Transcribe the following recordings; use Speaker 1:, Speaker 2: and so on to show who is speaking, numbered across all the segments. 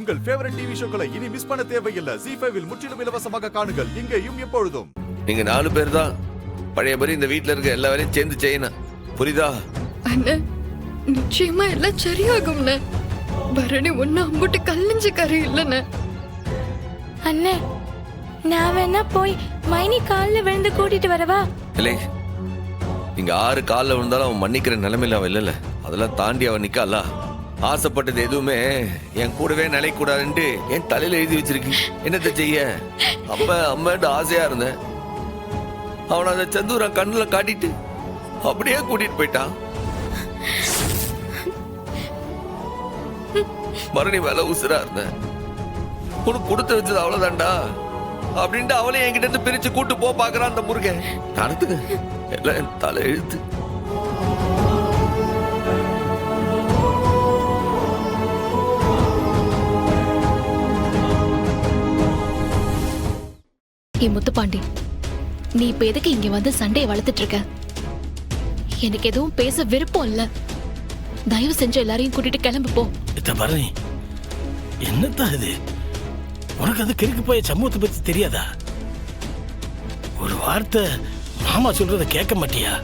Speaker 1: உங்கள் favourite TV ஷோக்களை இனி miss பண்ண தேவையில்லை. ZEE5 இல் முற்றிலும் இலவசமாக காணுங்கள். இங்கேயும் எப்பொழுதும்.
Speaker 2: நீங்க 4 பேர் தான் பழையபடி இந்த வீட்டுல இருக்க எல்லா வேலையும் சேர்ந்து செய்யணும். புரியுதா?
Speaker 3: அண்ணே, நிச்சயமா எல்லாம் சரியாகும்ண்ணே. பரணி ஒண்ணு அம்புட்டு கல்லிஞ்சு கரை இல்லைண்ணே.
Speaker 4: அண்ணே, நான் வேணா போய் மைனி காலில் விழுந்து கூட்டிட்டு வரவா?
Speaker 2: இல்லை, நீங்க 6 காலில் விழுந்தாலும் அவன் மன்னிக்கிற நிலைமையில அவன் இல்லைல்ல. அதெல்லாம் தாண்டி அவன் நிக்கல. ஆசைப்பட்டது எதுவுமே என் கூடவே நிலைக்கூடாதுன்ட்டு என் தலையில எழுதி வச்சிருக்கு. என்னத்தை செய்ய? அம்மாட்ட ஆசையா இருந்தேன். அவன் அதை செந்தூரன் கண்ணுல காட்டிட்டு அப்படியே கூட்டிட்டு போயிட்டான். மறுபடி வேலை உசுரா இருந்தேன். உனக்கு கொடுத்து வச்சது அவ்வளவுதான்டா அப்படின்ட்டு அவளே என்கிட்ட இருந்து பிரிச்சு கூட்டு போ பாக்குறான் அந்த முருகன். நடத்துக்க எல்லாம் என் தலை எழுத்து.
Speaker 5: முத்துப்பாண்டி, நீ இப்ப எதுக்கு இங்க வந்து சண்டையை வளர்த்துட்டு இருக்க? எனக்கு எதுவும் பேச விருப்பம் இல்ல. தயவு செஞ்சு எல்லாரையும் கூட்டிட்டு கிளம்பு போ.
Speaker 6: பரணி, என்னத்தான் இது? உனக்கு அது கிறுக்கு போய சமூகத்தை பத்தி தெரியாதா? ஒரு வார்த்தை மாமா சொல்றத கேட்க மாட்டியா?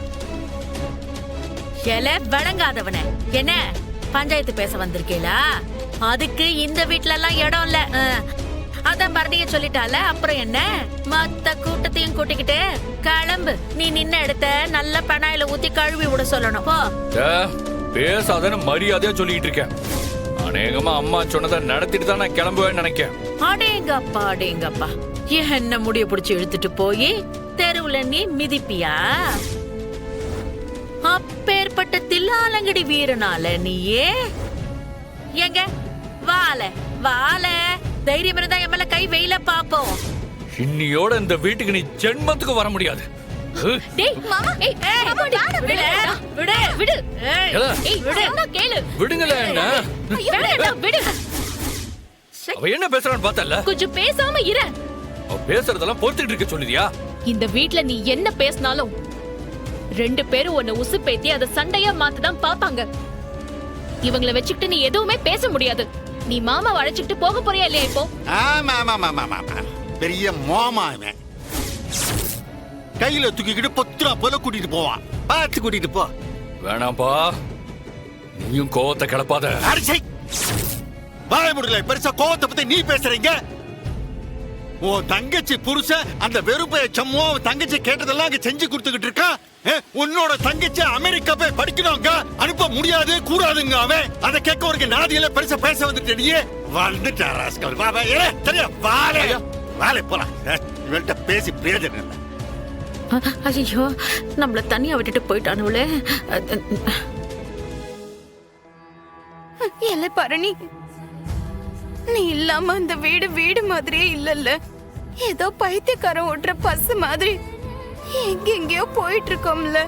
Speaker 7: வழங்காதவன என்ன பஞ்சாயத்து பேச வந்திருக்கீங்களா? அதுக்கு இந்த வீட்ல எல்லாம் இடம் இல்ல. அதான் பரணிய சொல்லிட்டால, அப்புறம் என்ன? மொத்த கூட்டத்தையும் கூட்டிக்கிட்டு கிளம்பு. நீ நின்ன இடத்த நல்ல பனாயில ஊத்தி கழுவி விட சொல்லணும். போ.
Speaker 8: பேசாதன்னு மரியாதையா சொல்லிட்டு இருக்கேன். அநேகமா அம்மா சொன்னதை நடத்திட்டு தான் நான் கிளம்புவேன்னு நினைக்கிறேன்.
Speaker 7: அடேங்கப்பா அடேங்கப்பா, என்ன முடிய புடிச்சு இழுத்துட்டு போய் தெருவுல நீ மிதிப்பியா? அப்பேற்பட்ட தில்லாலங்கடி வீரனால நீயே எங்க வாழ வாழ தைரியம் இருந்தா என் மேல கை வெயில பாப்போம்.
Speaker 8: இன்னியோட இந்த வீட்டுக்கு நீ ஜென்மத்துக்கு வர முடியாது.
Speaker 5: டேய் மாமா, ஏய் மாமா, விடு விடு விடு. ஏய் விடு, கேளு.
Speaker 8: விடுங்களே என்ன?
Speaker 5: விடு.
Speaker 8: அவ என்ன பேசுறான்னு பார்த்தல?
Speaker 5: கொஞ்சம் பேசாம இரு.
Speaker 8: அவ பேசுறதெல்லாம் பொறுத்துட்டு இருக்க சொல்லுதியா?
Speaker 5: இந்த வீட்ல நீ என்ன பேசினாலும் 2 பேரும் உன்னை உசுப்பேத்தி அதை சண்டையா மாத்ததான் பாப்பாங்க. இவங்களை வச்சுக்கிட்டு நீ எதுவுமே பேச முடியாது. நீ மாமா வளைச்சுக்கிட்டு போக போறியா இல்லையா இப்போ?
Speaker 9: பெரிய மாமா இவன். கையில தூக்கிக்கிட்டு பொத்துரா போல கூட்டிட்டு போவான். பார்த்து கூட்டிட்டு போ.
Speaker 8: வேணாம்பா, நீயும் கோவத்தை கிளப்பாத.
Speaker 9: அரிசி வாய முடியல. பெருசா கோவத்தை பத்தி நீ பேசுறீங்க. உன் தங்கச்சி புருஷன் அந்த வெறுப்பைய சம்முவா தங்கச்சி கேட்டதெல்லாம் அங்க செஞ்சு கொடுத்துக்கிட்டு இருக்கான். உன்னோட தங்கச்சி அமெரிக்கா போய் படிக்கணுங்க, அனுப்ப முடியாது கூடாதுங்க. அவன் அதை கேட்க ஒரு நாதியில பெருசா பேச வந்துட்டே வந்துட்டாரா? சரியா வாழை வாழை போலாம். இவள்கிட்ட பேசி பிரயோஜனம் இல்லை.
Speaker 7: ஐயோ, நம்மள தனியா விட்டுட்டு போயிட்டானுங்களே.
Speaker 4: இல்ல பரணி, நீ இல்லாம அந்த வீடு வீடு மாதிரியே இல்லல்ல. ஏதோ பைத்தியக்காரன் ஓட்டுற பஸ் மாதிரி எங்கெங்கயோ போயிட்டு இருக்கோம்ல.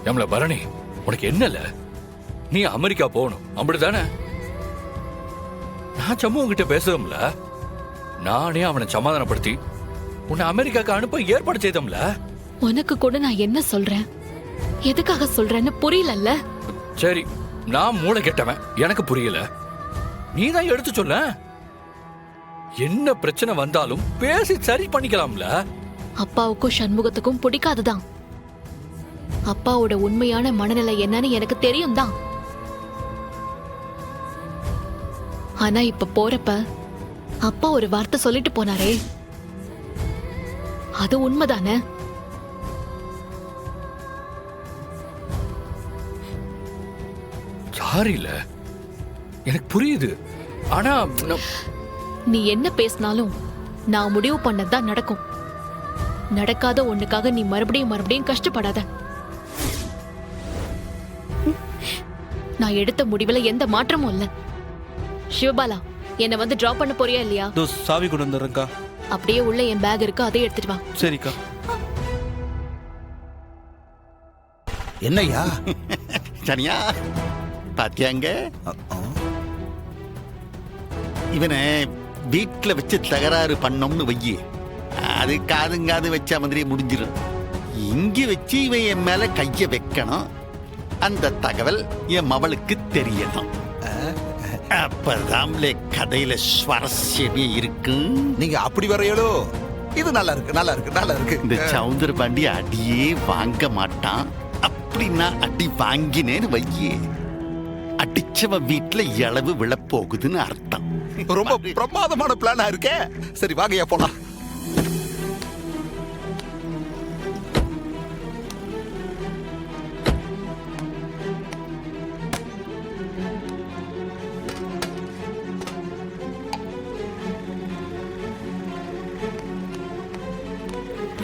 Speaker 8: நம்மள பரணி, உனக்கு என்னல? நீ அமெரிக்கா போகணும் அப்படிதானே? நான் சம்மு உங்ககிட்ட பேசுறோம்ல. நானே அவனை சமாதானப்படுத்தி உன்னை அமெரிக்காக்கு அனுப்ப ஏற்பாடு செய்தோம்ல.
Speaker 5: உனக்கு கூட நான் என்ன சொல்றேன், எதுக்காக சொல்றேன்னு புரியலல்ல.
Speaker 8: சரி, நான் மூளை கெட்டவன், எனக்கு புரியல. நீதான் எடுத்து சொல்ல. என்ன பிரச்சனை வந்தாலும் பேசி சரி பண்ணிக்கலாம்ல.
Speaker 5: அப்பாவுக்கும் சண்முகத்துக்கும் பிடிக்காதுதான். அப்பாவோட உண்மையான மனநிலை என்னன்னு எனக்கு தெரியும் தான். ஆனா இப்ப போறப்ப அப்பா ஒரு வார்த்தை சொல்லிட்டு போனாரே, அது உண்மைதானே?
Speaker 8: சாரி இல்ல, எனக்கு புரியுது. ஆனா
Speaker 5: நீ என்ன பேசினாலும் நான் முடிவு பண்ணதான் நடக்கும். நடக்காத ஒண்ணுக்காக நீ மறுபடியும் மறுபடியும் கஷ்டப்படாத. நான் எடுத்த முடிவுல எந்த மாற்றமும் இல்ல. சிவபாலா, என்ன வந்து டிராப் பண்ண போறியா இல்லையா?
Speaker 10: சாவி கொண்டு வந்துடுறேன்க்கா.
Speaker 5: அப்படியே உள்ள என் பேக் இருக்கு, அதை எடுத்துட்டு வா.
Speaker 10: சரிக்கா.
Speaker 9: என்னையா சரியா பாத்தியாங்க? இவனை வீட்டுல வச்சு தகராறு பண்ணோம்னு வையி, அது காதுங்காது வச்ச மாதிரி முடிஞ்சிடும். இங்க வச்சு இவன் என் மேல கைய வைக்கணும். அந்த தகவல் என் மவளுக்கு தெரியணும். அப்பதாம்லே கதையில சுவாரஸ்யமே இருக்கு.
Speaker 1: நீங்க அப்படி வரையலோ? இது நல்லா இருக்கு, நல்லா இருக்கு, நல்லா இருக்கு.
Speaker 9: இந்த சவுந்தர பாண்டி அடியே வாங்க மாட்டான். அப்படி நான் அடி வாங்கினேன்னு வையே, அடிச்சவன் வீட்டுல இளவு விழப்போகுதுன்னு அர்த்தம்.
Speaker 1: ரொம்ப பிரமாதமான பிளானா இருக்கே. சரி வாங்கயா போலாம்.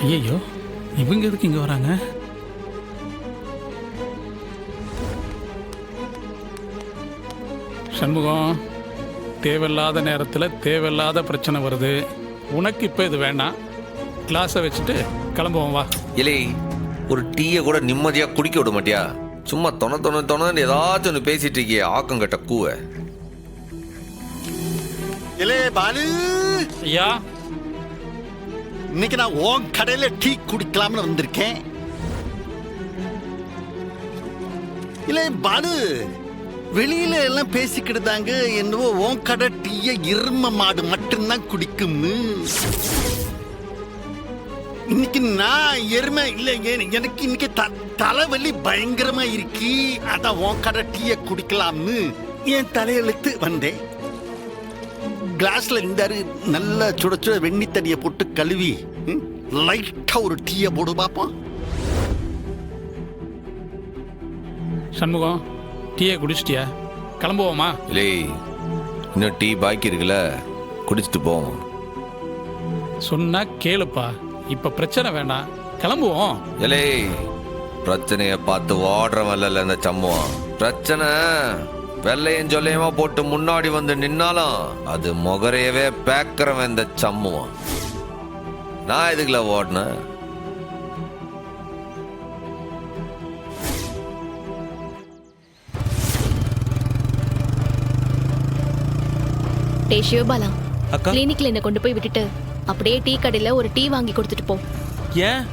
Speaker 6: ஐயோ, இவங்க எதுக்கு இங்க வராங்க? சண்முகம், தேவையில்லாத நேரத்தில் தேவையில்லாத பிரச்சனை வருது. உனக்கு இப்போ இது வேண்டாம். கிளாஸை வச்சுட்டு கிளம்புவோம் வா.
Speaker 2: இலே, ஒரு டீயை கூட நிம்மதியா குடிக்க விட மாட்டியா? சும்மா தொணன்னு ஏதாச்சும் ஒன்று பேசிட்டு இருக்கியே ஆக்கம் கட்ட கூவ.
Speaker 9: இலே பாலு,
Speaker 6: ஐயா,
Speaker 9: இன்னைக்கு நான் உன் கடையில டீ குடிக்கலாம்னு வந்திருக்கேன். இல்லை பாலு, வெளியில எல்லாம் பேசிக்கிட்டுதாங்க என்னவோ உன் கடை டீய இரும மாடு மட்டும்தான் குடிக்கும்னு. இன்னைக்கு நான் எருமை இல்லைங்க, எனக்கு இன்னைக்கு தலைவலி பயங்கரமா இருக்கு. அதான் உன் கடை டீய குடிக்கலாம்னு என் தலையெழுத்து வந்தேன். கிளாஸ்ல இருந்தாரு, நல்ல சுட சுட வெண்ணி தண்ணியை போட்டு கழுவி லைட்டா ஒரு டீயை போடு பாப்போம்.
Speaker 6: சண்முகம், டீயை குடிச்சிட்டியா? கிளம்புவோமா?
Speaker 2: இலே, இன்னும் டீ பாக்கி இருக்குல்ல, குடிச்சிட்டு போவோம்.
Speaker 6: சொன்னா கேளுப்பா, இப்ப பிரச்சனை வேண்டாம், கிளம்புவோம்.
Speaker 2: இலே, பிரச்சனைய பார்த்து ஓடுறவன் இல்ல இந்த சம்முவான். பிரச்சனை வெள்ளையும் சொல்லையுமா போட்டு முன்னாடி வந்து நின்னாலும் அது முகரையவே பேக்கிறவன் இந்த சம்முவான். நான் எதுக்குல ஓடினேன்?
Speaker 5: டே சிவபாலா,
Speaker 10: அக்கா,
Speaker 5: கிளினிக்ல என்ன கொண்டு போய் விட்டுட்டு அப்படியே டீ கடையில ஒரு டீ வாங்கி கொடுத்துட்டு போ.
Speaker 10: ஏன்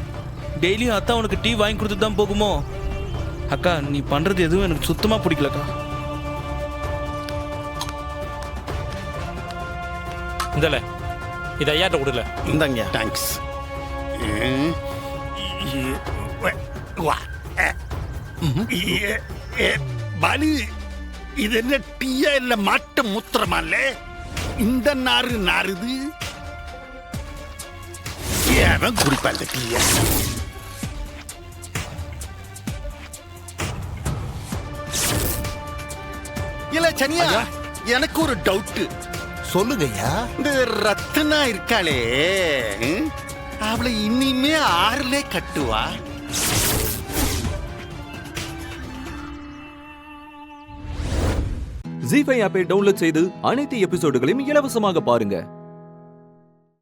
Speaker 10: டெய்லியும் அத்தா உனக்கு டீ வாங்கி கொடுத்துட்டு தான் போகுமோ? அக்கா, நீ பண்றது எதுவும் எனக்கு சுத்தமா பிடிக்கலக்கா.
Speaker 6: இந்தல, இதை ஐயாட்ட கொடுல.
Speaker 9: இந்தாங்க, தேங்க்ஸ். பாலு, இது என்ன டீயா இல்ல மாட்டு மூத்திரமா? இல்ல இந்த நாறு நாறுது. ஏன் குடிப்பா இந்த டீயா? இல்ல சனியா, எனக்கு ஒரு டவுட்.
Speaker 1: சொல்லுங்கய்யா.
Speaker 9: இந்த ரத்னா இருக்காளே, அவளை இனிமே ஆறுலே கட்டுவா?
Speaker 11: ஜீ5 ஆப்பை டவுன்லோட் செய்து அனைத்து எபிசோடுகளையும் இலவசமாக பாருங்க.